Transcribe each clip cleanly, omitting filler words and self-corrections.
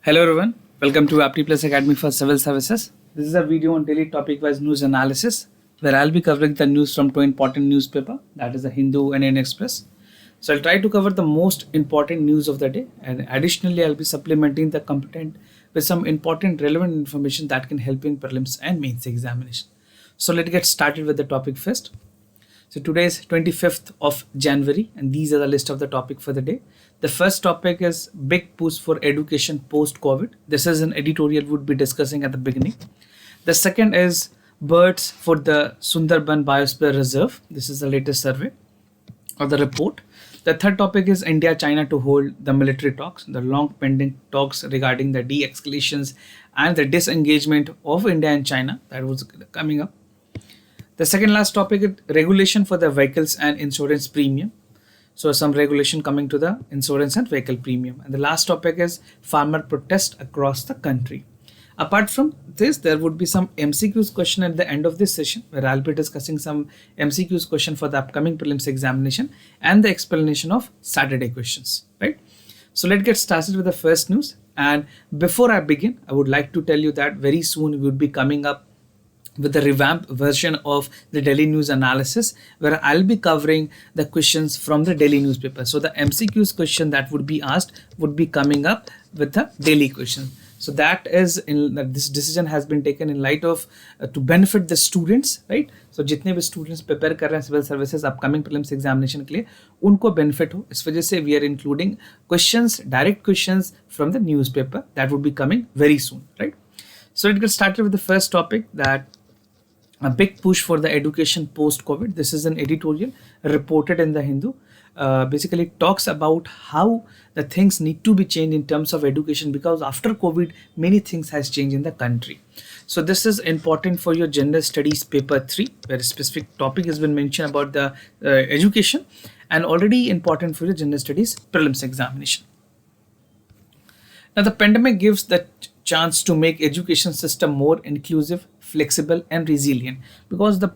Hello everyone, welcome to Apti Plus Academy for Civil Services. This is a video on daily topic-wise news analysis where I'll be covering the news from two important newspaper, that is the Hindu and Indian Express. So I'll try to cover the most important news of the day, and additionally I'll be supplementing the content with some important relevant information that can help in prelims and mains examination. So let's get started with the topic first. So today is 25th of January and these are the list of the topic for the day. The first topic is big push for education post-COVID. This is an editorial would be discussing at the beginning. The second is birds for the Sundarban Biosphere Reserve. This is the latest survey or the report. The third topic is India-China to hold the military talks, the long pending talks regarding the de-escalations and the disengagement of India and China that was coming up. The second last topic is regulation for the vehicles and insurance premium. So some regulation coming to the insurance and vehicle premium. And the last topic is farmer protest across the country. Apart from this, there would be some MCQs question at the end of this session where I'll be discussing some MCQs question for the upcoming prelims examination and the explanation of Saturday questions, right? So let's get started with the first news. And before I begin, I would like to tell you that very soon we would be coming up with the revamped version of the daily news analysis where I'll be covering the questions from the daily newspaper. So the MCQs question that would be asked would be coming up with the daily question. So that is in this decision has been taken in light of to benefit the students, right? So जितने भी students prepare कर रहे हैं civil services upcoming prelims examination के लिए उनको benefit हो, इस वजह से we are including questions, direct questions from the newspaper that would be coming very soon, right? So let's get started with the first topic, that a big push for the education post-COVID. This is an editorial reported in the Hindu. Basically talks about how the things need to be changed in terms of education because after COVID, many things has changed in the country. So this is important for your general studies paper 3, where a specific topic has been mentioned about the education, and already important for your general studies prelims examination. Now the pandemic gives the chance to make education system more inclusive, flexible and resilient, because the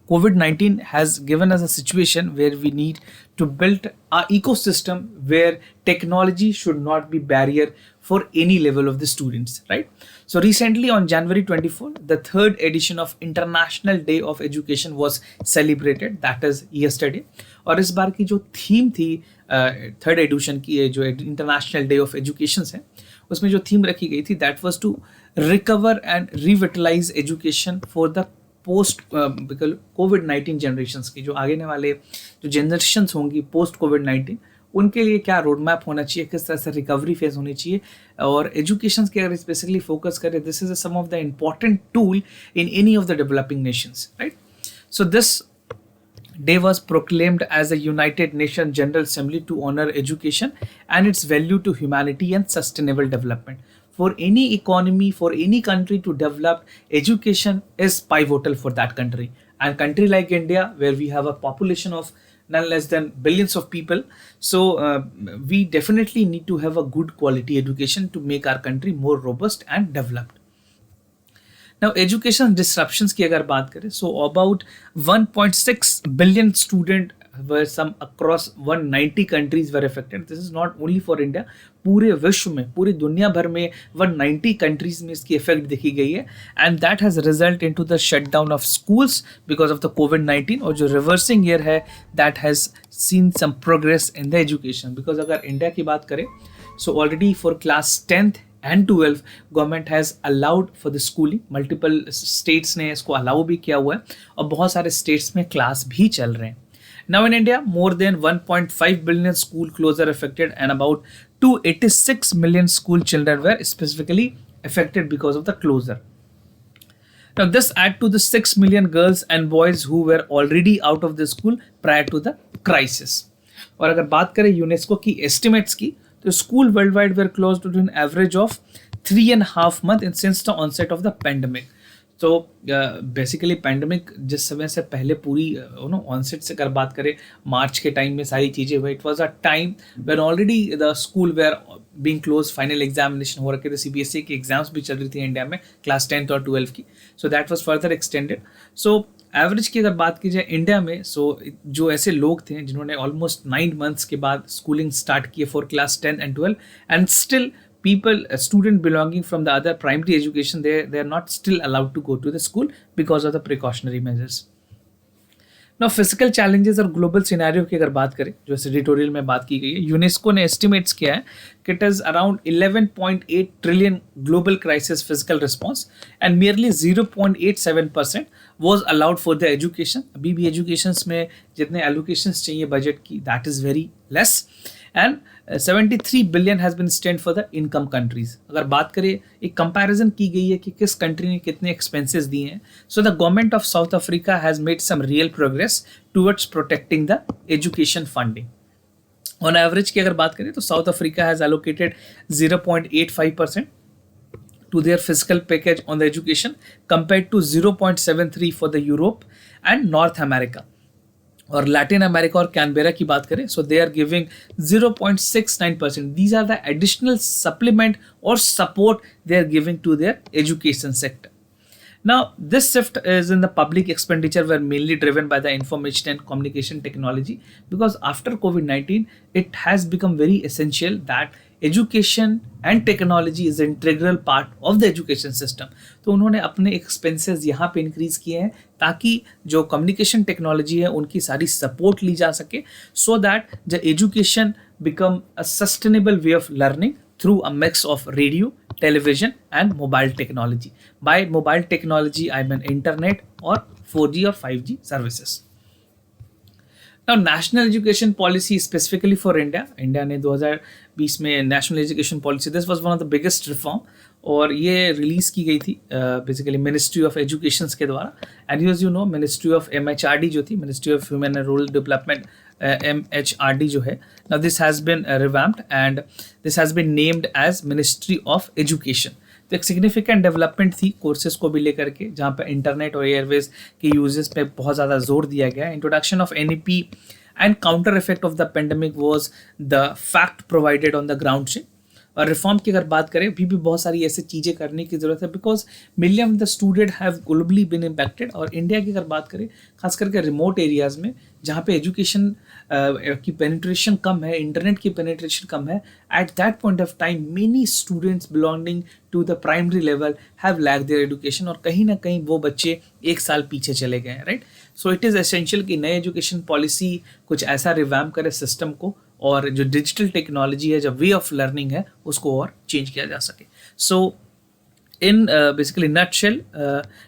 COVID-19 has given us a situation where we need to build our ecosystem where technology should not be barrier for any level of the students, right? So recently on January 24, the third edition of International Day of Education was celebrated, that is yesterday. और इस बार की जो theme थी third edition की जो international day of education है उसमें जो थीम रखी गई थी that was to recover and revitalise education for the post कोविड-19 जनरेशन्स की, जो आगे वाले जो जनरेशन्स होंगी पोस्ट कोविड-19 उनके लिए क्या रोड मैप होना चाहिए, किस तरह से रिकवरी फेज होनी चाहिए, और एजुकेशन के अगर स्पेसिफिकली फोकस करें this is some of the important tool in any of the developing nations, right? So this day was proclaimed as a United Nations General Assembly to honor education and its value to humanity and sustainable development. For any economy, for any country to develop, education is pivotal for that country. And country like India, where we have a population of none less than billions of people, so we definitely need to have a good quality education to make our country more robust and developed. Now education disruptions की अगर बात करें, so about 1.6 billion student were some across 190 countries were affected. This is not only for India, पूरे विश्व में, पूरी दुनिया भर में 190 countries में इसकी effect देखी गई है, and that has resulted into the shutdown of schools because of the COVID-19. और जो reversing year है that has seen some progress in the education, because अगर इंडिया की बात करें so already for class 10th and 12 government has allowed for the schooling, multiple states ने इसको allow भी किया हुआ है और बहुत सारे स्टेट्स में क्लास भी चल रहे हैं. Now in India more than 1.5 billion school closure affected and about 286 million school children were specifically affected because of the closure. Now this add to the 6 million girls and boys who were already out of the school prior to the crisis. और अगर बात करें UNESCO की estimates की, तो school world wide were close to an average of 3.5 months since the onset of the pandemic. तो basically pandemic जिस समय से पहले पूरी ऑनसेट से अगर बात करें मार्च के टाइम में सारी चीज़ें हुई, it was a time when already the school were being close, final examination हो रखे थे, सीबीएसई की एग्जाम्स भी चल रही थी इंडिया में क्लास 10th और 12 की, so that was further extended. So average की अगर बात की जाए इंडिया में, सो जो ऐसे लोग थे जिन्होंने ऑलमोस्ट 9 months के बाद स्कूलिंग स्टार्ट किए for class 10 and 12 and still people, a student belonging from the other primary education, they are not still allowed to go to the school because of the precautionary measures. ना physical challenges और global scenario की अगर बात करें, जो इस editorial में बात की गई है, यूनेस्को ने एस्टिमेट्स किया है कि it is around 11.8 trillion global crisis physical response and merely 0.87% was allowed for the education. अभी भी एजुकेशन में जितने एलोकेशंस चाहिए बजट की, that is very less. And 73 billion has been stand for the income countries. अगर बात करें, एक कंपैरिजन की गई है कि किस कंट्री ने कितने एक्सपेंसेस दिए हैं. So the government of South Africa has made some real progress towards protecting the education funding. On average की अगर बात करें तो South Africa has allocated 0.85% to their fiscal package on the education compared to 0.73 for the Europe and North America. और Latin America और Canberra की बात करें, so they are giving 0.69%. These are the additional supplement और support they are giving to their education sector. Now, this shift is in the public expenditure were mainly driven by the information and communication technology, because after COVID-19, it has become very essential that education and technology is an integral part of the education system. तो उन्होंने अपने expenses यहाँ पे increase किए हैं ताकि जो communication technology है उनकी सारी support ली जा सके, so that the education become a sustainable way of learning through a mix of radio, television and mobile technology. By mobile technology, I mean internet or 4G or 5G services. Now, national education policy specifically for India. India ने 2020 में national education policy, this was one of the biggest reform, और ये release की गई थी basically ministry of education के द्वारा. And use you know, ministry of MHRD जो थी, ministry of human and rural development, MHRD जो है, now this has been revamped and this has been named as ministry of education. तो एक significant development थी courses को भी लेकर के, जहाँ पे इंटरनेट और एयरवेज के यूजेस पे बहुत ज़्यादा जोर दिया गया. Introduction of NEP and counter effect of the pandemic was the fact provided on the ground से. और रिफॉर्म की अगर बात करें, अभी भी बहुत सारी ऐसी चीज़ें करने की ज़रूरत है, because million of the student have globally been impacted. और इंडिया की अगर बात करें, खास करके रिमोट एरियाज़ में जहाँ पे एजुकेशन की पेनिट्रेशन कम है, इंटरनेट की पेनिट्रेशन कम है, at that point of time many students belonging to the primary level have lack their education, और कहीं ना कहीं वो बच्चे एक साल पीछे चले गए हैं, right. So it is essential कि नई एजुकेशन पॉलिसी कुछ ऐसा रिवैम्प करे सिस्टम को, और जो डिजिटल टेक्नोलॉजी है, जो वे ऑफ लर्निंग है, उसको और चेंज किया जा सके. सो in basically nutshell,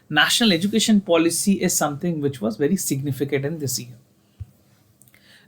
national education policy is something which was very significant in this year.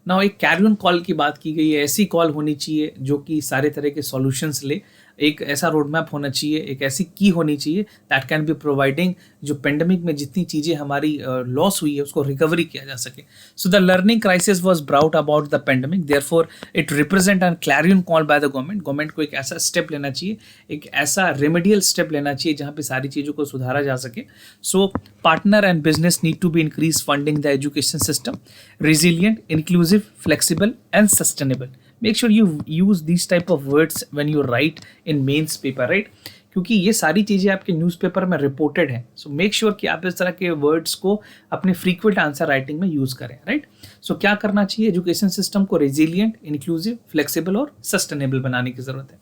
Now, एक कैरियन कॉल की बात की गई है. ऐसी कॉल होनी चाहिए जो कि सारे तरह के सॉल्यूशंस ले. एक ऐसा रोड मैप होना चाहिए, एक ऐसी की होनी चाहिए दैट कैन बी प्रोवाइडिंग जो पेंडेमिक में जितनी चीज़ें हमारी लॉस हुई है उसको रिकवरी किया जा सके. So the learning crisis was brought about the pandemic, therefore it represent N Clarion call by the government. Government को एक ऐसा स्टेप लेना चाहिए, एक ऐसा रेमेडियल स्टेप लेना चाहिए जहाँ पे सारी चीज़ों को सुधारा जा सके. So partner and business need to be increase funding the education system, resilient, inclusive, flexible and sustainable. Make sure you use these type of words when you write in mains paper, right? क्योंकि ये सारी चीज़ें आपके newspaper में reported हैं. So make sure कि आप इस तरह के वर्ड्स को अपने फ्रीक्वेंट आंसर राइटिंग में यूज़ करें, राइट. सो क्या करना चाहिए, एजुकेशन सिस्टम को रेजिलियंट, इंक्लूसिव, फ्लेक्सिबल और सस्टेनेबल बनाने की ज़रूरत है.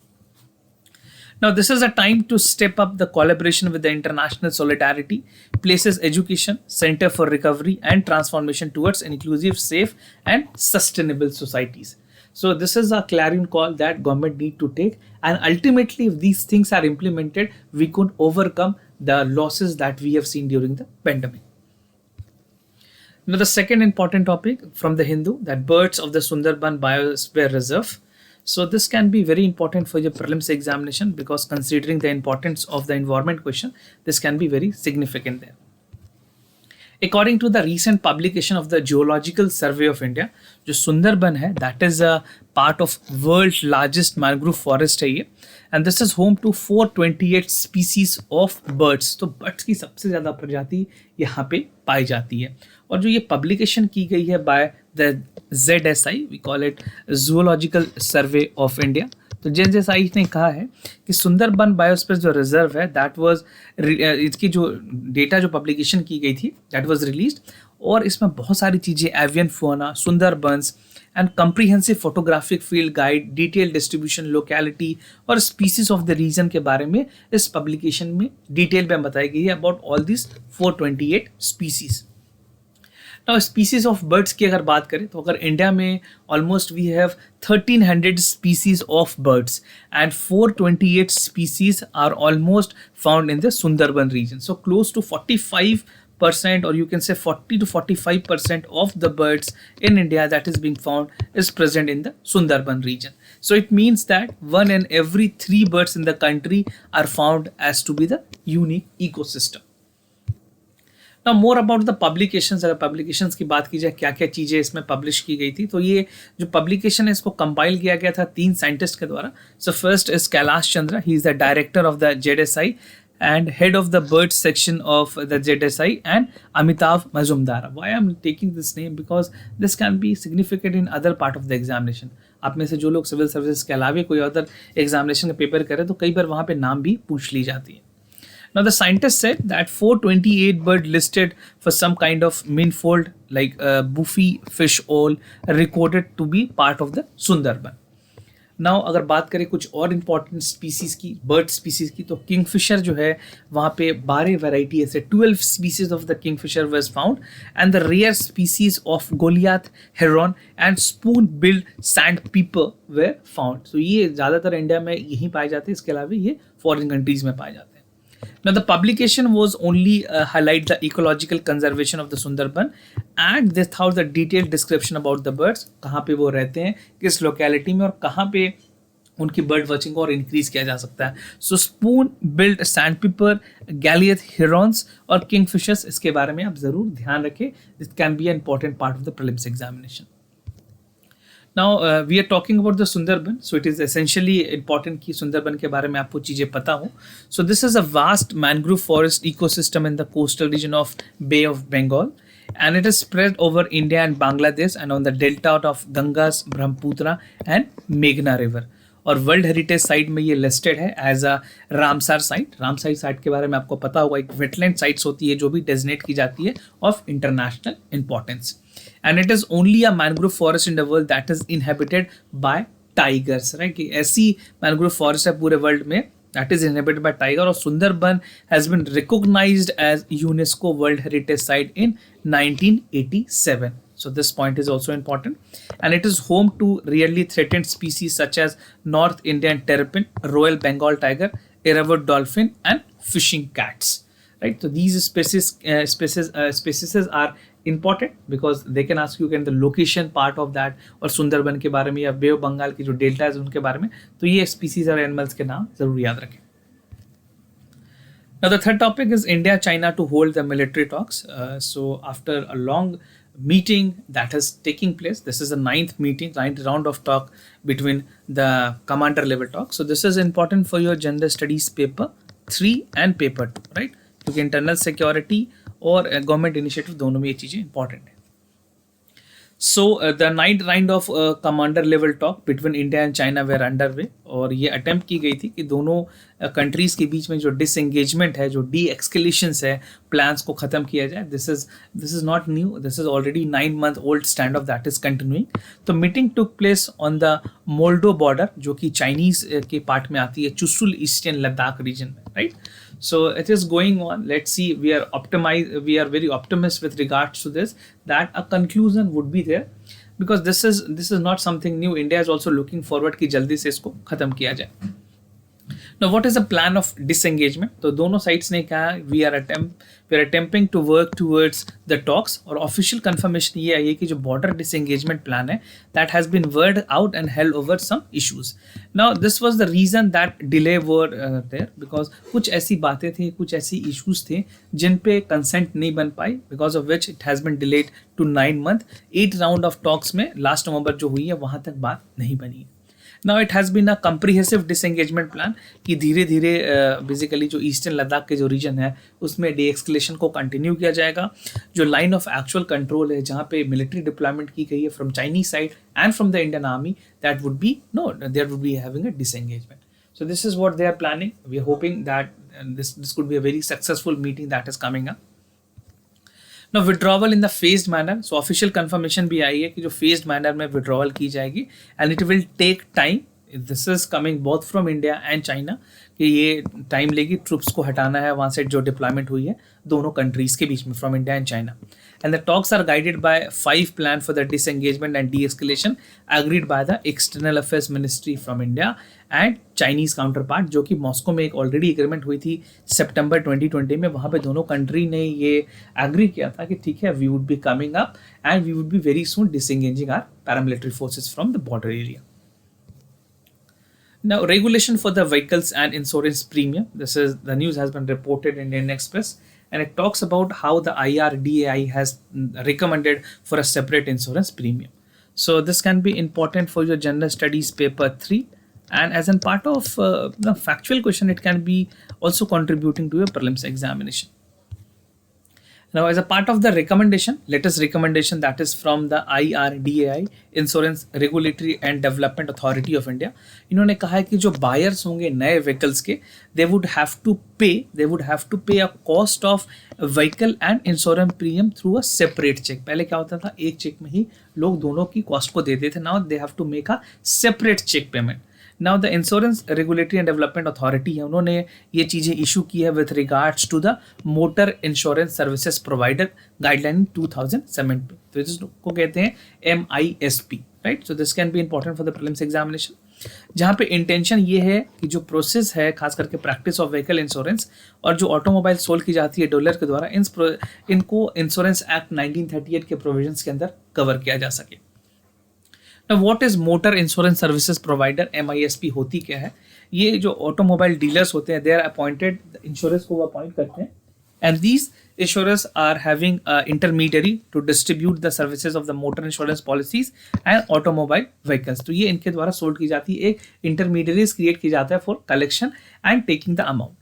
Now, this is a time to step up the collaboration with the international solidarity, places education, center for recovery and transformation towards inclusive, safe and sustainable societies. So this is a clarion call that government need to take, and ultimately if these things are implemented, we could overcome the losses that we have seen during the pandemic. Now, the second important topic from the Hindu, that birds of the Sundarban Biosphere Reserve. So this can be very important for your prelims examination, because considering the importance of the environment question, this can be very significant there. According to the recent publication of the Geological Survey of India, जो सुंदरबन है, that is a part of world's largest mangrove forest है ये, and this is home to 428 species of birds. तो birds की सबसे ज़्यादा प्रजाति यहाँ पे पाई जाती है. और जो ये पब्लिकेशन की गई है by the ZSI, we call it Zoological Survey of India. तो ZSI ने कहा है कि सुंदरबन बायोस्फीयर जो रिजर्व है, दैट वाज इसकी जो डेटा जो पब्लिकेशन की गई थी, दैट वाज रिलीज्ड और इसमें बहुत सारी चीज़ें एवियन फोना, Sundarbans and comprehensive photographic field guide, detail distribution, locality और स्पीसीज ऑफ द रीजन के बारे में इस पब्लिकेशन में डिटेल में बताई गई है about all this 428 species. Now species of birds की अगर बात करें तो अगर इंडिया में almost we have 1300 species of birds and 428 species are almost found in the Sundarban region. So close to 45% or you can say 40 to 45% of the birds in India that is being found is present in the Sundarban region. So it means that 1 in every 3 birds in the country are found as to be the unique ecosystem. Now more about the publications. अगर publications की बात की जाए क्या क्या चीज़ें इसमें publish की गई थी, तो ये जो पब्लिकेशन है इसको कंपाइल किया गया था 3 साइंटिस्ट के द्वारा. So first is Kailash Chandra, he is the director of the ZSI and head of the bird section of the ZSI, and Amitav Mazumdar. Why I'm taking this name? Because this can be significant in other part of the examination. आप में से जो लोग civil services के अलावा कोई other examination का paper करे तो कई बार वहाँ पे नाम भी पूछ ली जाती है. Now the scientists said that 428 bird listed for some kind of meanfold like buffy fish owl recorded to be part of the Sundarban. Now अगर बात करें कुछ और इम्पॉर्टेंट स्पीसीज़ की, बर्ड स्पीसीज़ की, तो किंगफिशर जो है वहाँ पे 12 वैरायटी ऐसे 12 species of the kingfisher was found and the rare species of goliath, heron and spoon billed sandpiper were found. सो ये ज़्यादातर इंडिया में यहीं पाए जाते हैं, इसके अलावा ये फॉरेन कंट्रीज़ में पाए जाते हैं. Now the publication was only highlight the ecological conservation of the Sundarban and this how the detailed description about the birds, कहाँ पे वो रहते हैं, किस लोकेलिटी में और कहाँ पे उनकी बर्ड वॉचिंग को और इंक्रीज किया जा सकता है. सो स्पून बिल्ड सैंड पीपर, गैलियथ हिरॉन्स और किंगफिशर्स, इसके बारे में आप जरूर ध्यान रखें. This can B an important part of the prelims examination. Now we are talking about the Sundarban, so it is essentially important कि सुंदरबन के बारे में आपको चीज़ें पता हो. So this is a vast mangrove forest ecosystem in the coastal region of Bay of Bengal, and it is spread over India and Bangladesh and on the delta of Gangas, Brahmaputra and Meghna river. और world heritage site में ये listed है as a Ramsar site. Ramsar site के बारे में आपको पता होगा, एक वेटलैंड साइट्स होती है जो भी डेजिग्नेट की जाती है of international importance. And it is only a mangrove forest in the world that is inhabited bye tigers. Right, कि ऐसी मैंग्रोव फॉरेस्ट है पूरे वर्ल्ड में that is inhabited by tiger, और Sundarban has been recognized as UNESCO World Heritage Site in 1987. So this point is also important, and it is home to rarely threatened species such as North Indian terrapin, Royal Bengal tiger, Irrawaddy dolphin, and fishing cats. Right, so these species are important because they can ask you again the location part of that, और सुंदरबन के बारे में या बे of Bengal की जो delta है उनके बारे में, तो ये स्पीसीज और एनिमल्स के नाम जरूर याद रखें. Now the third topic is India China to hold the military talks. So after a long meeting that is taking place, this is the ninth round of talk between the commander level talk. So this is important for your general studies paper 3 and paper 2, right? क्योंकि internal security और government initiative दोनों में ये चीज़ें important है. So the 9th round of commander level talk between India and China were under way, और ये attempt की गई थी कि दोनों कंट्रीज़ के बीच में जो डिसएंगेजमेंट है, जो डी एक्सकेलेशंस है, प्लान्स को ख़त्म किया जाए. This is not new, this is already 9 month old stand off that is continuing. तो meeting took place on the Moldo border, जो कि चाइनीज़ के पार्ट में आती है, चुशुल ईस्टर्न लद्दाख रीजन में. Right, so it is going on. Let's see, we are very optimistic with regards to this, that a conclusion would be there, because this is not something new. India is also looking forward कि जल्दी से इसको खत्म किया जाए. Now what is the plan of disengagement? तो दोनों sides ने कहा we are attempting to work towards the talks, और ऑफिशियल कंफर्मेशन ये आई है कि जो बॉर्डर डिसएंगेजमेंट प्लान है that has been worked out and held over some issues. Now this was the reason that delay were there, because कुछ ऐसी बातें थी, कुछ ऐसी इश्यूज थे जिन पे कंसेंट नहीं बन पाई, because of which it has been delayed to 9 month. 8 round of talks में लास्ट नवंबर जो हुई है वहाँ तक बात नहीं बनी. Now it has been a comprehensive disengagement plan कि धीरे धीरे बेसिकली जो ईस्टर्न लद्दाख के जो रीजन है उसमें डी एक्सकलेशन को कंटिन्यू किया जाएगा. जो लाइन ऑफ एक्चुअल कंट्रोल है, जहाँ पे मिलिट्री डिप्लॉयमेंट की गई है from Chinese side and from the Indian army, that would be having a disengagement. So this is what they are planning. We are hoping that this could be a very successful meeting that is coming up. Now withdrawal in the phased manner, so official confirmation भी आई है कि जो phased manner में withdrawal की जाएगी and it will take time. This is coming both from India and China कि ये time लेगी ट्रूप्स को हटाना है वहाँ से जो डिप्लॉयमेंट हुई है दोनों कंट्रीज के बीच में from India and China. And the talks are guided by 5 plan for the disengagement and de-escalation agreed by the External Affairs Ministry from India and Chinese counterpart, जो कि मॉस्को में एक ऑलरेडी एग्रीमेंट हुई थी सितंबर 2020 में. वहाँ पे दोनों कंट्री ने ये एग्री किया था कि ठीक है, we would be coming up and we would be very soon disengaging our paramilitary forces from the border area. Now, regulation for the vehicles and insurance premium. This is the news has been reported in Indian Express, and it talks about how the IRDAI has recommended for a separate insurance premium. So this can be important for your general studies paper 3, and as in part of the factual question, it can be also contributing to your prelims examination. Now, as a part of the recommendation, latest recommendation that is from the IRDAI, Insurance Regulatory and Development Authority of India, इन्होंने कहा है कि जो buyers होंगे नए vehicles के, they would have to pay a cost of vehicle and insurance premium through a separate check. पहले क्या होता था, एक चेक में ही लोग दोनों की कॉस्ट को देते थे. Now they have to make a separate check payment. Now the insurance regulatory and development authority है, उन्होंने ये चीज़ें इशू की है with regards to the motor insurance services provider guideline 2007 पे. तो इसको कहते हैं MISP, right. So this can be important for the prelims examination, जहाँ पे इंटेंशन ये है कि जो प्रोसेस है खास करके प्रैक्टिस ऑफ व्हीकल इंश्योरेंस और जो ऑटोमोबाइल सोल्ड की जाती है डीलर के द्वारा, इनको इंश्योरेंस एक्ट 1938 के प्रोविजंस के अंदर कवर किया जा सके. Now, what is motor insurance services provider, MISP होती क्या है? ये जो ऑटोमोबाइल डीलर्स होते हैं, दे आर अपॉइंटेड, इंश्योरेंस को वो अपॉइंट करते हैं, and these insurers are having intermediary to distribute the services of the motor insurance policies and automobile vehicles. तो ये इनके द्वारा सोल्ड की जाती है, एक इंटरमीडियरीज क्रिएट की जाता है for collection and taking the amount.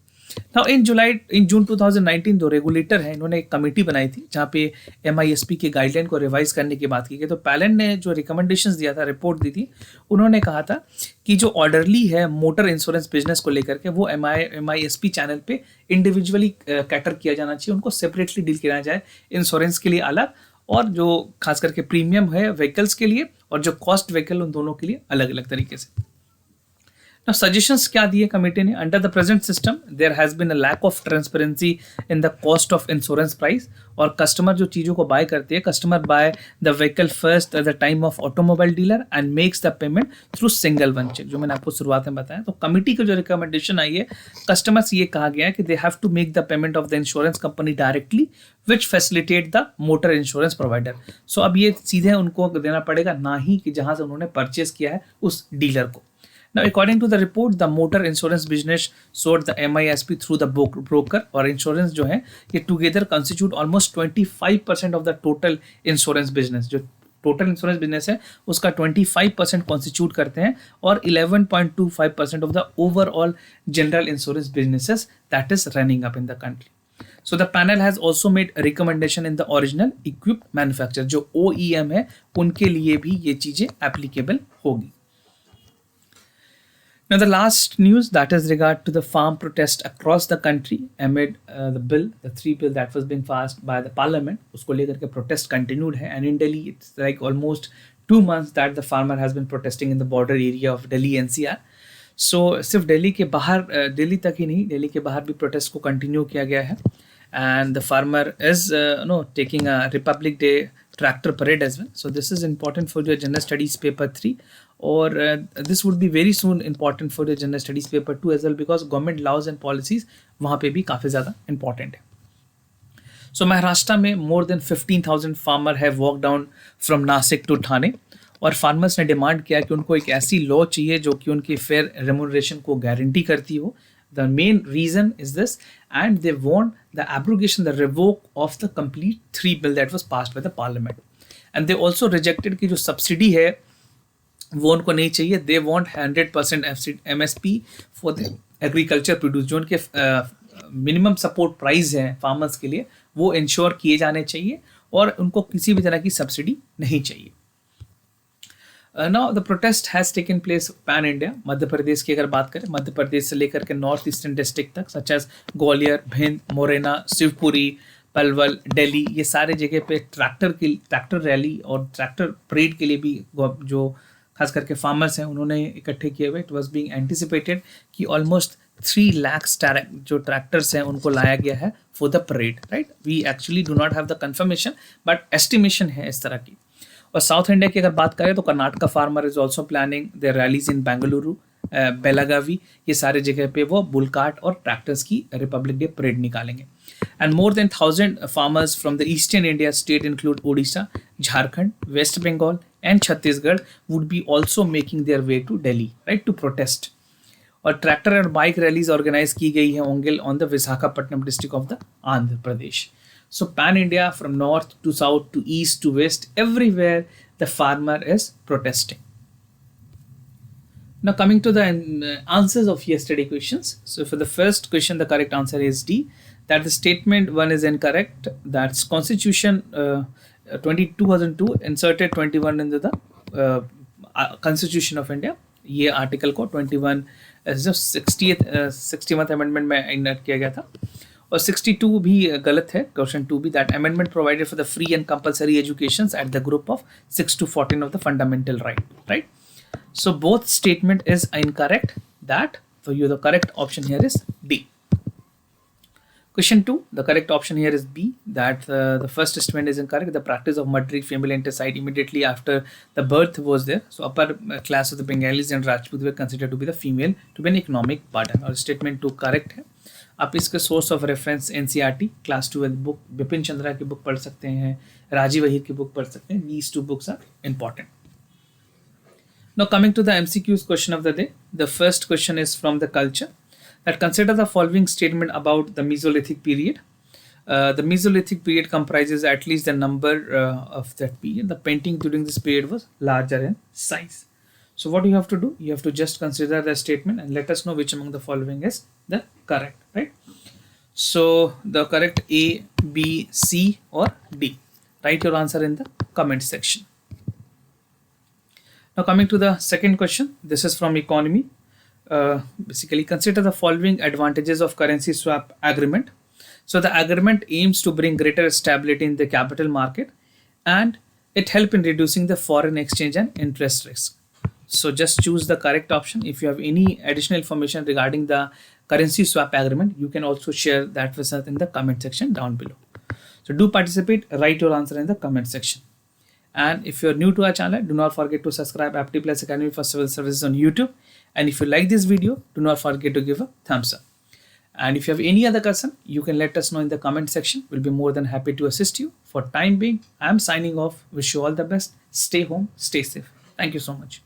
Now in जून 2019 जो रेगुलेटर है, इन्होंने एक कमेटी बनाई थी जहाँ पे MISP के गाइडलाइन को रिवाइज करने की बात की गई. तो पैलेंट ने जो रिकमेंडेशंस दिया था, रिपोर्ट दी थी, उन्होंने कहा था कि जो ऑर्डरली है मोटर इंश्योरेंस बिजनेस को लेकर के, वो MISP चैनल पे इंडिविजुअली कैटर किया जाना चाहिए, उनको सेपरेटली डील किया जाए, इंश्योरेंस के लिए अलग और जो खास करके प्रीमियम है व्हीकल्स के लिए और जो कॉस्ट व्हीकल उन दोनों के लिए अलग अलग तरीके से. Now, suggestions क्या दिए कमेटी ने? Under the present system there has been a lack of transparency in the cost of insurance price, और कस्टमर जो चीज़ों को बाय करते हैं, customer buy the vehicle first at the time of automobile dealer and makes the payment through single one cheque, जो मैंने आपको शुरुआत में बताया. तो कमेटी का जो रिकमेंडेशन आई है, कस्टमर्स ये कहा गया है कि they have to make the payment of the insurance company directly which facilitate the motor insurance provider. So अब ये सीधे उनको देना पड़ेगा, ना ही कि जहाँ से उन्होंने परचेज किया है उस डीलर को. Now, according to the report, the motor insurance business sold the MISP through the broker, और insurance जो है ये together constitute almost 25% of the total insurance business. जो total insurance business है उसका 25% constitute करते हैं और 11.25% of the overall general insurance businesses that is running up in the country. So the panel has also made a recommendation in the original equipped manufacturer, जो OEM है उनके लिए भी ये चीज़ें applicable होगी. Now, the last news that is regard to the farm protest across the country amid the 3 bill that was being passed by the parliament. उसको लेकर के protest continued है, and in Delhi it's like almost 2 months that the farmer has been protesting in the border area of Delhi NCR. So सिर्फ दिल्ली के बाहर, दिल्ली तक ही नहीं, दिल्ली के बाहर भी protest को continue किया गया है, and the farmer is taking a Republic Day tractor parade as well. So this is important for your general studies paper 3, or this would be very soon important for your general studies paper 2 as well, because government laws and policies वहाँ पे भी काफ़ी ज़्यादा important है. So Maharashtra में more than 15,000 farmer have walked down from Nasik to Thane, और farmers ने demand किया कि उनको एक ऐसी लॉ चाहिए जो कि उनकी फेयर रेम्यूनरेशन को गारंटी करती हो. The main reason is this, and they want the abrogation, the revoke of the complete 3 bill that was passed by the parliament. And they also rejected कि जो सब्सिडी है वो उनको नहीं चाहिए. They want 100% MSP for the agriculture produce, जो उनके minimum support price हैं फार्मर्स के लिए वो इंश्योर किए जाने चाहिए और उनको किसी भी तरह की सब्सिडी नहीं चाहिए. Now the protest has taken place pan India. Madhya Pradesh की अगर बात करें, मध्य प्रदेश से लेकर के नॉर्थ ईस्टर्न डिस्ट्रिक्ट तक, सच एज ग्वालियर, भिंड, मोरेना, शिवपुरी, पलवल, दिल्ली, ये सारे जगह पे ट्रैक्टर रैली और ट्रैक्टर परेड के लिए भी जो खास करके फार्मर्स हैं उन्होंने इकट्ठे किए हुए. इट वॉज बीइंग एंटिसिपेटेड कि ऑलमोस्ट 3 लाख जो ट्रैक्टर्स हैं उनको लाया गया है for the parade. Right, we actually do not have the confirmation but estimation है इस तरह की. और साउथ इंडिया की अगर बात करें तो Karnataka farmer is also planning their rallies in Bengaluru, Belagavi, ये सारे जगह पे वो बुल कार्ट और ट्रैक्टर्स की रिपब्लिक डे परेड निकालेंगे. And more than 1000 farmers from the eastern India state include Odisha, Jharkhand, West Bengal and Chhattisgarh would be also making their way to Delhi, right, to protest. और tractor और बाइक रैलीज ऑर्गेनाइज की गई है होंगे on the Visakhapatnam district of the Andhra Pradesh. So pan India from north to south to east to west, everywhere the farmer is protesting. Now coming to the answers of yesterday questions. So for the first question, the correct answer is D. That the statement 1 is incorrect. That's Constitution 2002 inserted 21 into the Constitution of India. ये article को 21 जो 60th amendment में inert किया गया था. और 62 भी गलत है, क्वेश्चन 2 भी. That amendment provided for the free and compulsory education at the group of 6 to 14 of the fundamental right. So both statement is incorrect. That for you the correct option here is D. Question 2, the correct option here is B, that the first statement is incorrect. The practice of murdering female infanticide immediately after the birth was there. So upper class of the Bengalis and Rajput were considered to be the female to be an economic burden. और statement 2 correct है. आप इसके source of reference NCERT class 12 book Bipin Chandra की book पढ़ सकते हैं, राजीव अहिर की book पढ़ सकते हैं. These 2 books are important. Now coming to the MCQs question of the day. The first question is from the culture. That consider the following statement about the Mesolithic period. The Mesolithic period comprises at least the number of that period. The painting during this period was larger in size. So what you have to do? You have to just consider the statement and let us know which among the following is the correct, right? So the correct A, B, C or D. Write your answer in the comment section. Now coming to the second question. This is from economy. Basically consider the following advantages of currency swap agreement. So the agreement aims to bring greater stability in the capital market and it helps in reducing the foreign exchange and interest risk. So just choose the correct option. If you have any additional information regarding the currency swap agreement, you can also share that with us in the comment section down below. So do participate, write your answer in the comment section. And if you're new to our channel, do not forget to subscribe Apti Plus Academy for Civil Services on YouTube. And if you like this video, do not forget to give a thumbs up. And if you have any other concern, you can let us know in the comment section. We'll be more than happy to assist you. For time being, I'm signing off. Wish you all the best. Stay home, stay safe. Thank you so much.